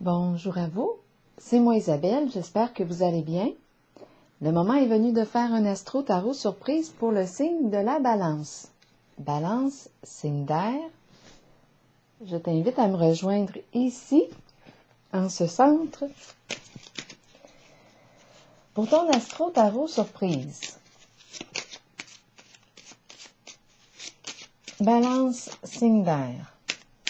Bonjour à vous, c'est moi Isabelle, j'espère que vous allez bien. Le moment est venu de faire un astro-tarot surprise pour le signe de la Balance. Balance, signe d'air. Je t'invite à me rejoindre ici, en ce centre, pour ton astro-tarot surprise. Balance, signe d'air.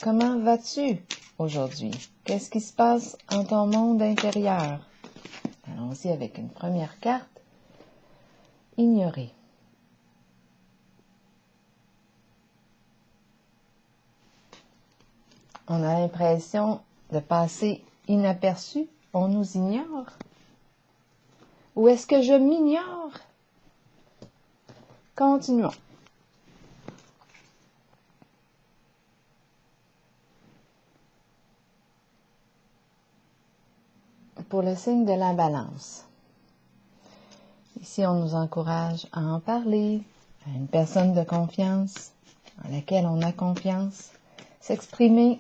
Comment vas-tu aujourd'hui? Qu'est-ce qui se passe en ton monde intérieur? Allons-y avec une première carte. Ignorer. On a l'impression de passer inaperçu. On nous ignore. Ou est-ce que je m'ignore? Continuons. Pour le signe de la Balance. Ici, on nous encourage à en parler à une personne de confiance, en laquelle on a confiance, s'exprimer.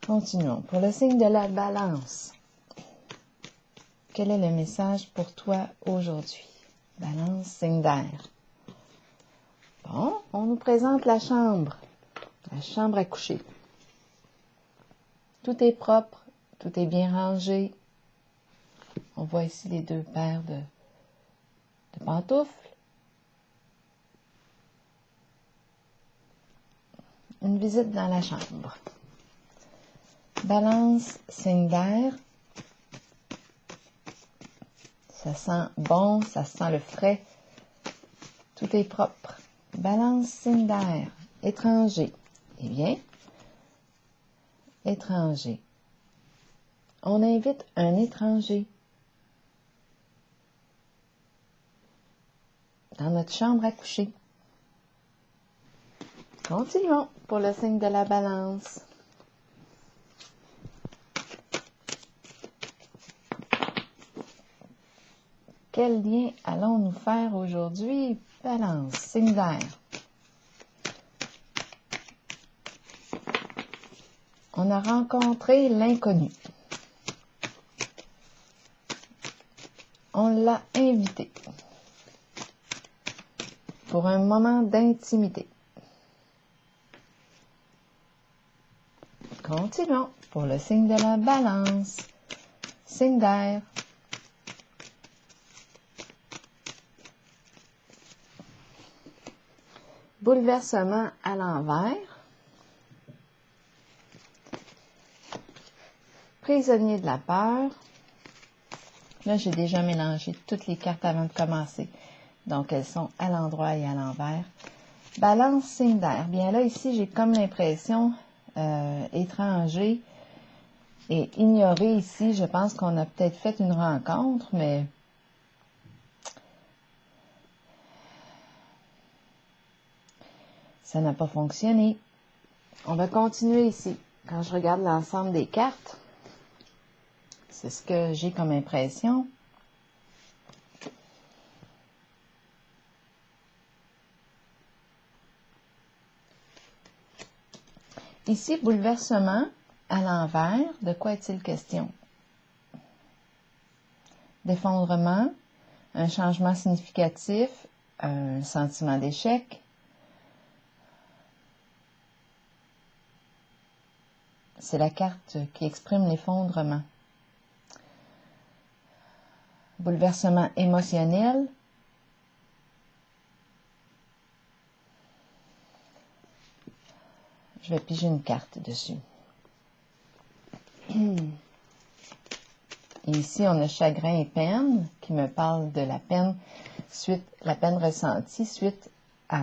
Continuons. Pour le signe de la Balance, quel est le message pour toi aujourd'hui? Balance, signe d'air. Bon, on nous présente la chambre à coucher. Tout est propre, tout est bien rangé. On voit ici les deux paires de pantoufles. Une visite dans la chambre. Balance, signe d'air. Ça sent bon, ça sent le frais. Tout est propre. Balance, signe d'air. Étranger. Eh bien, étranger. On invite un étranger dans notre chambre à coucher. Continuons pour le signe de la Balance. Quel lien allons-nous faire aujourd'hui? Balance, signe d'air. On a rencontré l'inconnu. On l'a invité pour un moment d'intimité. Continuons pour le signe de la Balance. Signe d'air. Bouleversement à l'envers. Prisonnier de la peur. Là, j'ai déjà mélangé toutes les cartes avant de commencer. Donc, elles sont à l'endroit et à l'envers. Balance, signe d'air. Bien là, ici, j'ai comme l'impression étranger et ignoré ici. Je pense qu'on a peut-être fait une rencontre, mais ça n'a pas fonctionné. On va continuer ici. Quand je regarde l'ensemble des cartes, c'est ce que j'ai comme impression. Ici, bouleversement à l'envers. De quoi est-il question? D'effondrement, un changement significatif, un sentiment d'échec. C'est la carte qui exprime l'effondrement. Bouleversement émotionnel. Je vais piger une carte dessus. Et ici, on a chagrin et peine qui me parle de la peine ressentie suite à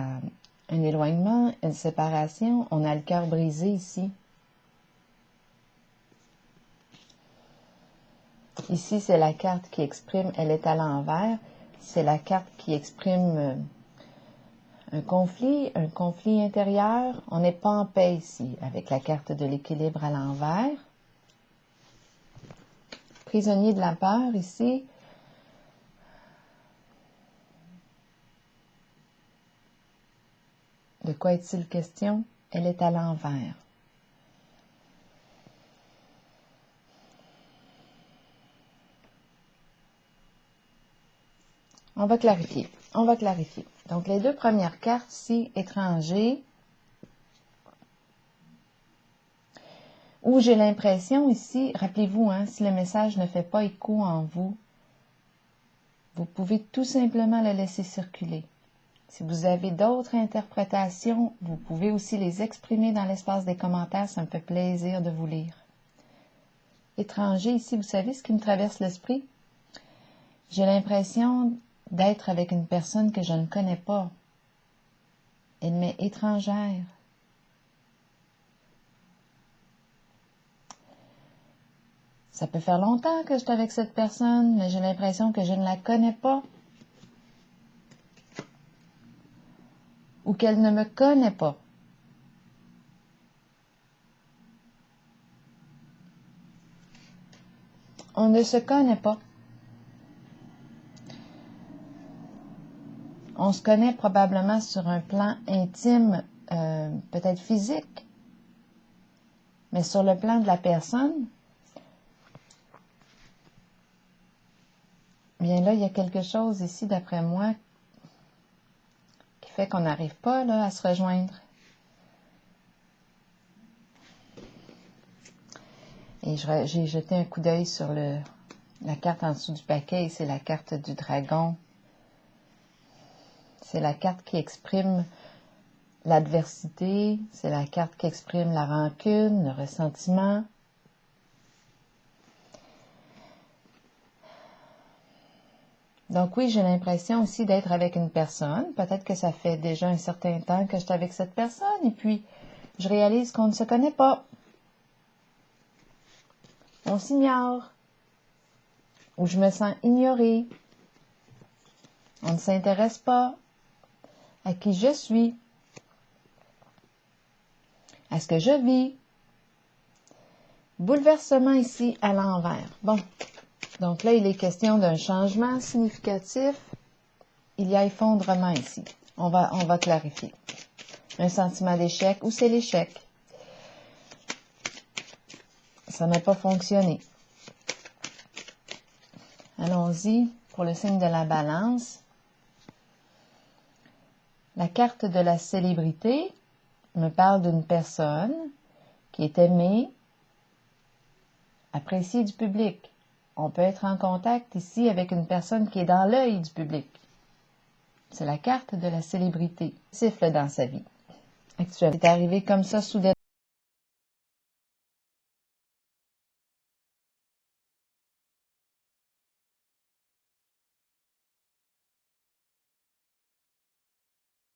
un éloignement, une séparation. On a le cœur brisé ici. Ici, c'est la carte qui exprime, elle est à l'envers. C'est la carte qui exprime un conflit intérieur. On n'est pas en paix ici avec la carte de l'équilibre à l'envers. Prisonnier de la peur ici. De quoi est-il question? Elle est à l'envers. On va clarifier. On va clarifier. Donc, les deux premières cartes ici, étranger, où j'ai l'impression ici, rappelez-vous, hein, si le message ne fait pas écho en vous, vous pouvez tout simplement le laisser circuler. Si vous avez d'autres interprétations, vous pouvez aussi les exprimer dans l'espace des commentaires. Ça me fait plaisir de vous lire. Étranger, ici, vous savez ce qui me traverse l'esprit? J'ai l'impression d'être avec une personne que je ne connais pas. Elle m'est étrangère. Ça peut faire longtemps que je suis avec cette personne, mais j'ai l'impression que je ne la connais pas. Ou qu'elle ne me connaît pas. On ne se connaît pas. On se connaît probablement sur un plan intime, peut-être physique, mais sur le plan de la personne, bien là, il y a quelque chose ici, d'après moi, qui fait qu'on n'arrive pas là, à se rejoindre. Et j'ai jeté un coup d'œil sur la carte en dessous du paquet, et c'est la carte du dragon. C'est la carte qui exprime l'adversité, c'est la carte qui exprime la rancune, le ressentiment. Donc oui, j'ai l'impression aussi d'être avec une personne. Peut-être que ça fait déjà un certain temps que je suis avec cette personne, et puis je réalise qu'on ne se connaît pas. On s'ignore. Ou je me sens ignorée. On ne s'intéresse pas à qui je suis, à ce que je vis. Bouleversement ici à l'envers. Bon, donc là, il est question d'un changement significatif. Il y a effondrement ici. On va clarifier. Un sentiment d'échec, ou c'est l'échec. Ça n'a pas fonctionné. Allons-y pour le signe de la balance. La carte de la célébrité me parle d'une personne qui est aimée, appréciée du public. On peut être en contact ici avec une personne qui est dans l'œil du public. C'est la carte de la célébrité. Siffle dans sa vie actuelle. C'est arrivé comme ça soudainement.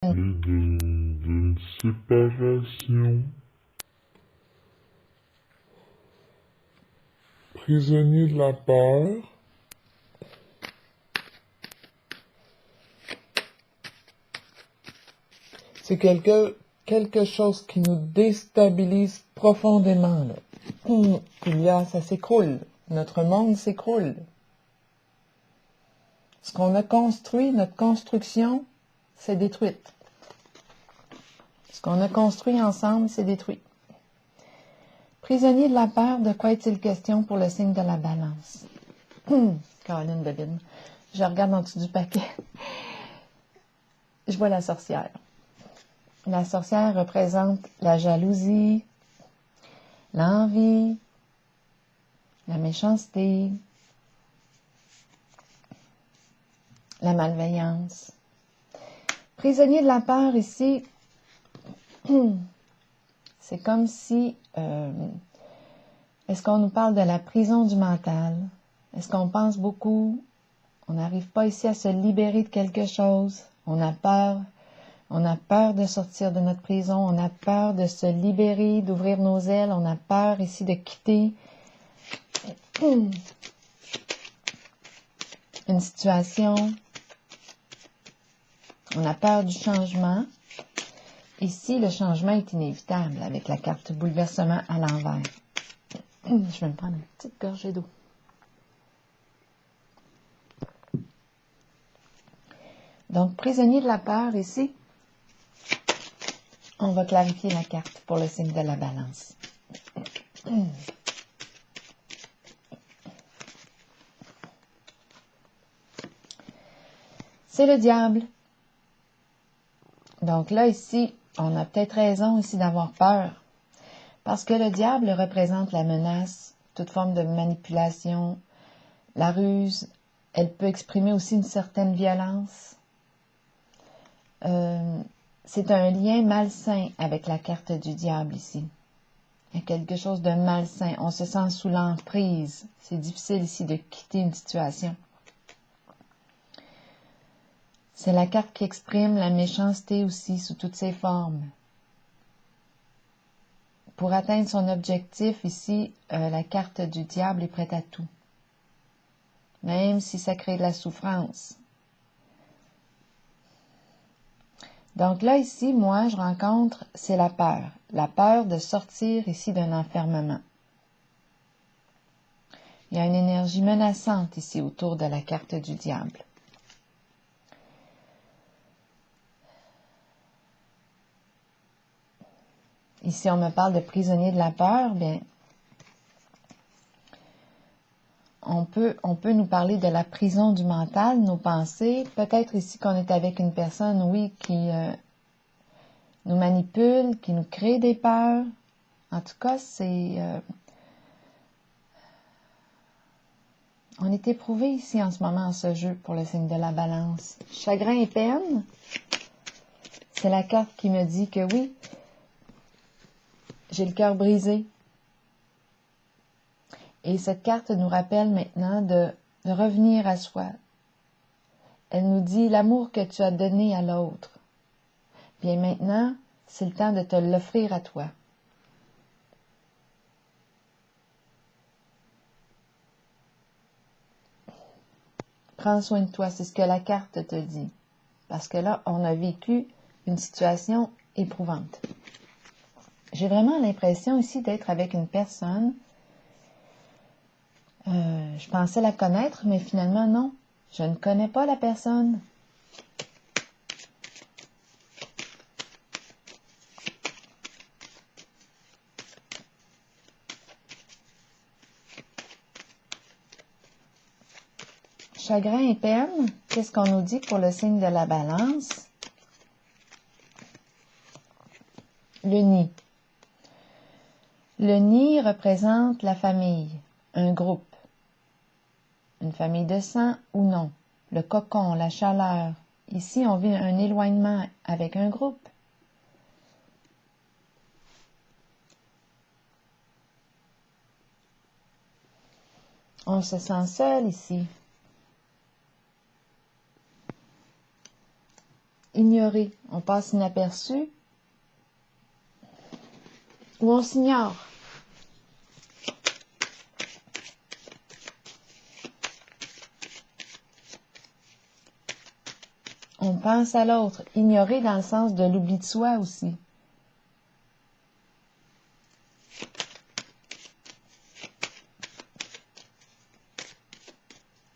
D'une séparation. Prisonnier de la peur. C'est quelque chose qui nous déstabilise profondément, là. Ça s'écroule. Notre monde s'écroule. Ce qu'on a construit, notre construction, c'est détruite. Ce qu'on a construit ensemble, c'est détruit. Prisonnier de la peur, de quoi est-il question pour le signe de la balance? Caroline Bebine. Je regarde en dessous du paquet. Je vois la sorcière. La sorcière représente la jalousie, l'envie, la méchanceté, la malveillance. Prisonnier de la peur ici, c'est comme si, est-ce qu'on nous parle de la prison du mental? Est-ce qu'on pense beaucoup? On n'arrive pas ici à se libérer de quelque chose. On a peur de sortir de notre prison. On a peur de se libérer, d'ouvrir nos ailes. On a peur ici de quitter une situation. On a peur du changement. Ici, le changement est inévitable avec la carte bouleversement à l'envers. Je vais me prendre une petite gorgée d'eau. Donc, prisonnier de la peur ici, on va clarifier la carte pour le signe de la balance. c'est le diable. Donc là, ici, on a peut-être raison ici d'avoir peur. Parce que le diable représente la menace, toute forme de manipulation, la ruse. Elle peut exprimer aussi une certaine violence. C'est un lien malsain avec la carte du diable ici. Il y a quelque chose de malsain. On se sent sous l'emprise. C'est difficile ici de quitter une situation. C'est la carte qui exprime la méchanceté aussi sous toutes ses formes. Pour atteindre son objectif, ici, la carte du diable est prête à tout. Même si ça crée de la souffrance. Donc là, ici, moi, je rencontre, c'est la peur. La peur de sortir ici d'un enfermement. Il y a une énergie menaçante ici autour de la carte du diable. Ici, on me parle de prisonnier de la peur. Bien, on peut nous parler de la prison du mental, nos pensées. Peut-être ici qu'on est avec une personne, oui, qui nous manipule, qui nous crée des peurs. En tout cas, on est éprouvé ici en ce moment en ce jeu pour le signe de la balance. Chagrin et peine, c'est la carte qui me dit que oui, j'ai le cœur brisé. Et cette carte nous rappelle maintenant de revenir à soi. Elle nous dit l'amour que tu as donné à l'autre. Bien maintenant, c'est le temps de te l'offrir à toi. Prends soin de toi, c'est ce que la carte te dit. Parce que là, on a vécu une situation éprouvante. J'ai vraiment l'impression ici d'être avec une personne. Je pensais la connaître, mais finalement non. Je ne connais pas la personne. Chagrin et peine, qu'est-ce qu'on nous dit pour le signe de la balance? Le nid. Le nid représente la famille, un groupe, une famille de sang ou non, le cocon, la chaleur. Ici, on vit un éloignement avec un groupe. On se sent seul ici. Ignoré, on passe inaperçu ou on s'ignore. On pense à l'autre, ignoré dans le sens de l'oubli de soi aussi.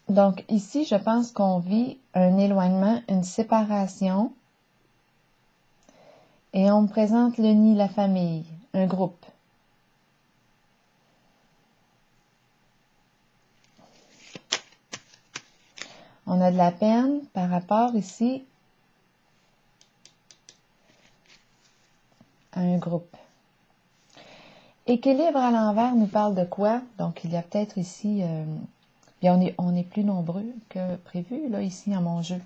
Donc ici, je pense qu'on vit un éloignement, une séparation. Et on me présente le nid, la famille, un groupe. On a de la peine par rapport ici à un groupe. Équilibre à l'envers nous parle de quoi? Donc il y a peut-être ici... bien, on est plus nombreux que prévu, là, ici, à mon jeu.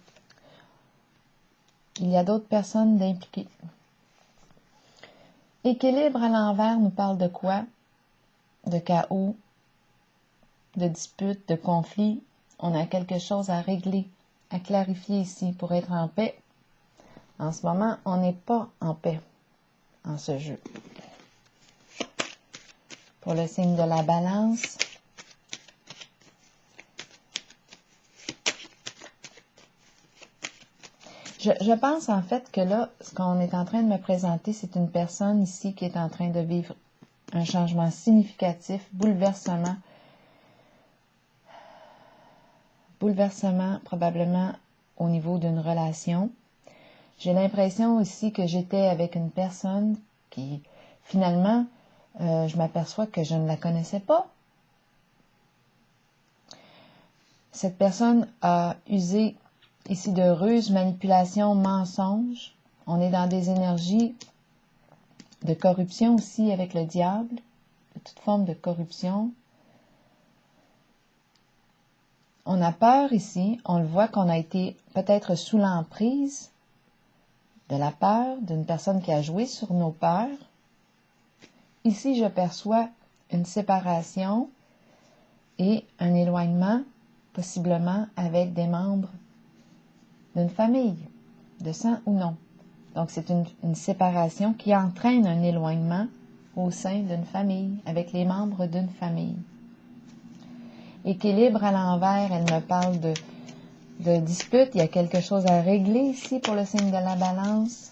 Il y a d'autres personnes d'impliquer. Équilibre à l'envers nous parle de quoi? De chaos, de disputes, de conflits. On a quelque chose à régler, à clarifier ici pour être en paix. En ce moment, on n'est pas en paix en ce jeu. Pour le signe de la balance, je pense en fait que là, ce qu'on est en train de me présenter, c'est une personne ici qui est en train de vivre un changement significatif, bouleversement probablement au niveau d'une relation. J'ai l'impression aussi que j'étais avec une personne qui, finalement, je m'aperçois que je ne la connaissais pas. Cette personne a usé ici de ruse, manipulation, mensonge. On est dans des énergies de corruption aussi avec le diable, de toute forme de corruption. On a peur ici, on le voit qu'on a été peut-être sous l'emprise de la peur, d'une personne qui a joué sur nos peurs. Ici, je perçois une séparation et un éloignement, possiblement avec des membres d'une famille, de sang ou non. Donc, c'est une séparation qui entraîne un éloignement au sein d'une famille, avec les membres d'une famille. Équilibre à l'envers, elle me parle de dispute. Il y a quelque chose à régler ici pour le signe de la balance.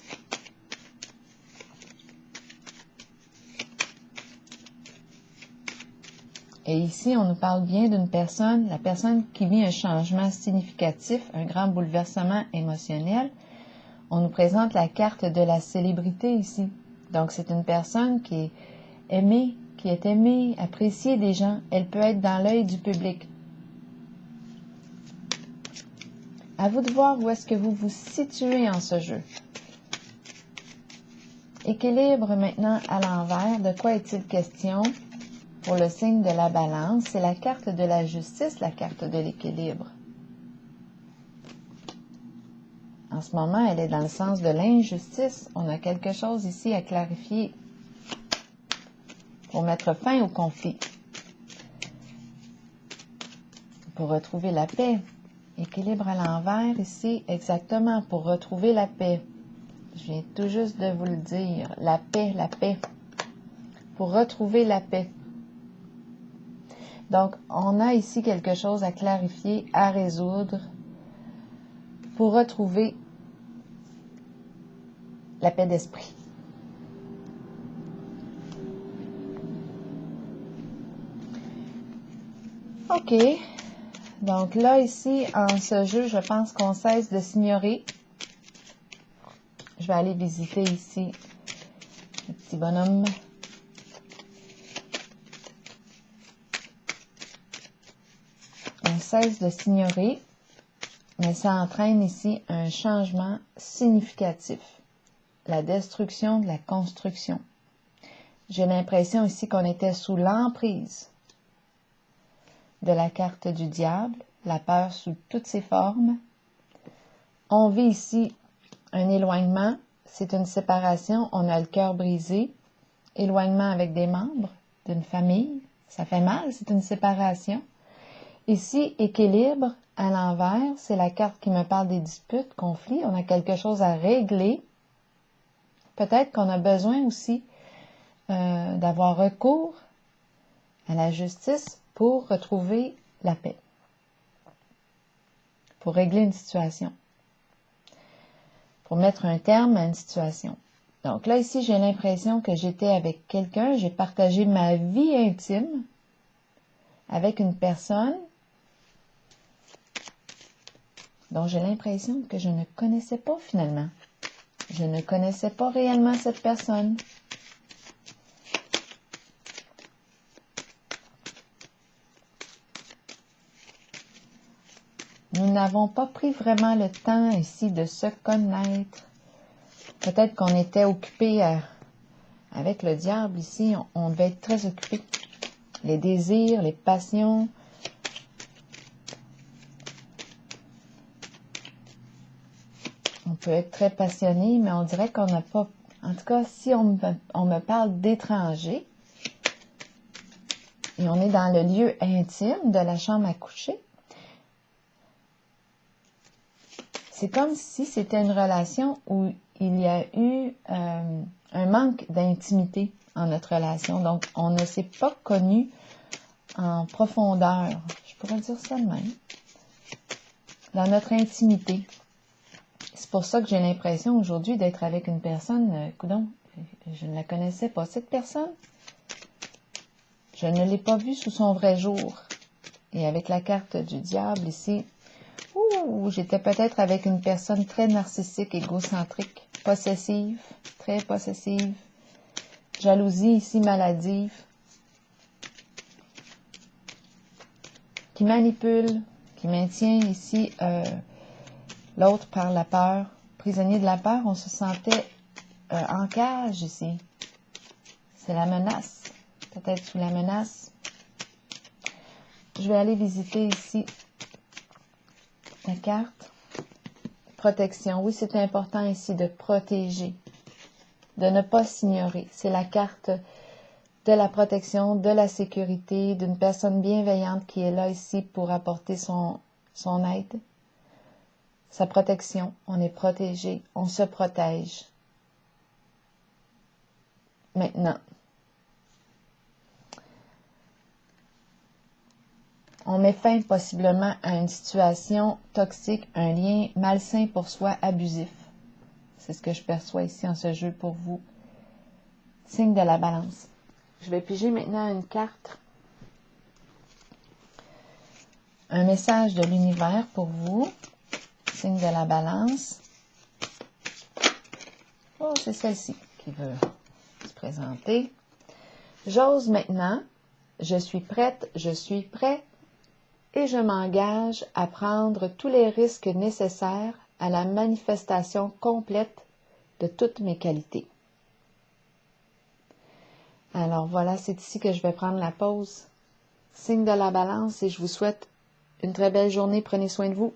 Et ici, on nous parle bien d'une personne, la personne qui vit un changement significatif, un grand bouleversement émotionnel. On nous présente la carte de la célébrité ici. Donc, c'est une personne qui est aimée, appréciée des gens. Elle peut être dans l'œil du public. À vous de voir où est-ce que vous vous situez en ce jeu. Équilibre maintenant à l'envers. De quoi est-il question pour le signe de la balance? C'est la carte de la justice, la carte de l'équilibre. En ce moment, elle est dans le sens de l'injustice. On a quelque chose ici à clarifier pour mettre fin au conflit, pour retrouver la paix. Équilibre à l'envers ici, exactement, pour retrouver la paix. Je viens tout juste de vous le dire. La paix, pour retrouver la paix. Donc, on a ici quelque chose à clarifier, à résoudre, pour retrouver la paix d'esprit. OK. Donc là, ici, en ce jeu, je pense qu'on cesse de s'ignorer. Je vais aller visiter ici le petit bonhomme. On cesse de s'ignorer, mais ça entraîne ici un changement significatif. La destruction de la construction. J'ai l'impression ici qu'on était sous l'emprise de la carte du diable, la peur sous toutes ses formes. On vit ici un éloignement, c'est une séparation, on a le cœur brisé, éloignement avec des membres d'une famille, ça fait mal, c'est une séparation. Ici, équilibre à l'envers, c'est la carte qui me parle des disputes, conflits, on a quelque chose à régler. Peut-être qu'on a besoin aussi d'avoir recours à la justice pour retrouver la paix, pour régler une situation, pour mettre un terme à une situation. Donc là, ici, j'ai l'impression que j'étais avec quelqu'un, j'ai partagé ma vie intime avec une personne dont j'ai l'impression que je ne connaissais pas finalement. Je ne connaissais pas réellement cette personne. Nous n'avons pas pris vraiment le temps ici de se connaître. Peut-être qu'on était occupé avec le diable ici. On devait être très occupé. Les désirs, les passions. On peut être très passionné, mais on dirait qu'on n'a pas... En tout cas, si on me parle d'étranger, et on est dans le lieu intime de la chambre à coucher, c'est comme si c'était une relation où il y a eu un manque d'intimité en notre relation. Donc, on ne s'est pas connu en profondeur. Je pourrais dire ça de même. Dans notre intimité. C'est pour ça que j'ai l'impression aujourd'hui d'être avec une personne, coudonc, je ne la connaissais pas, cette personne. Je ne l'ai pas vue sous son vrai jour. Et avec la carte du diable ici, j'étais peut-être avec une personne très narcissique, égocentrique, possessive, très possessive, jalousie ici maladive, qui manipule, qui maintient ici L'autre par la peur. Prisonnier de la peur, on se sentait en cage ici. C'est la menace. Peut-être sous la menace. Je vais aller visiter ici la carte. Protection. Oui, c'est important ici de protéger, de ne pas s'ignorer. C'est la carte de la protection, de la sécurité, d'une personne bienveillante qui est là ici pour apporter son aide. Sa protection. On est protégé. On se protège. Maintenant, on met fin possiblement à une situation toxique, un lien malsain pour soi, abusif. C'est ce que je perçois ici en ce jeu pour vous. Signe de la balance. Je vais piger maintenant une carte. Un message de l'univers pour vous. Signe de la balance. Oh, c'est celle-ci qui veut se présenter. J'ose maintenant. Je suis prête, je suis prêt. Et je m'engage à prendre tous les risques nécessaires à la manifestation complète de toutes mes qualités. Alors voilà, c'est ici que je vais prendre la pause. Signe de la balance et je vous souhaite une très belle journée. Prenez soin de vous.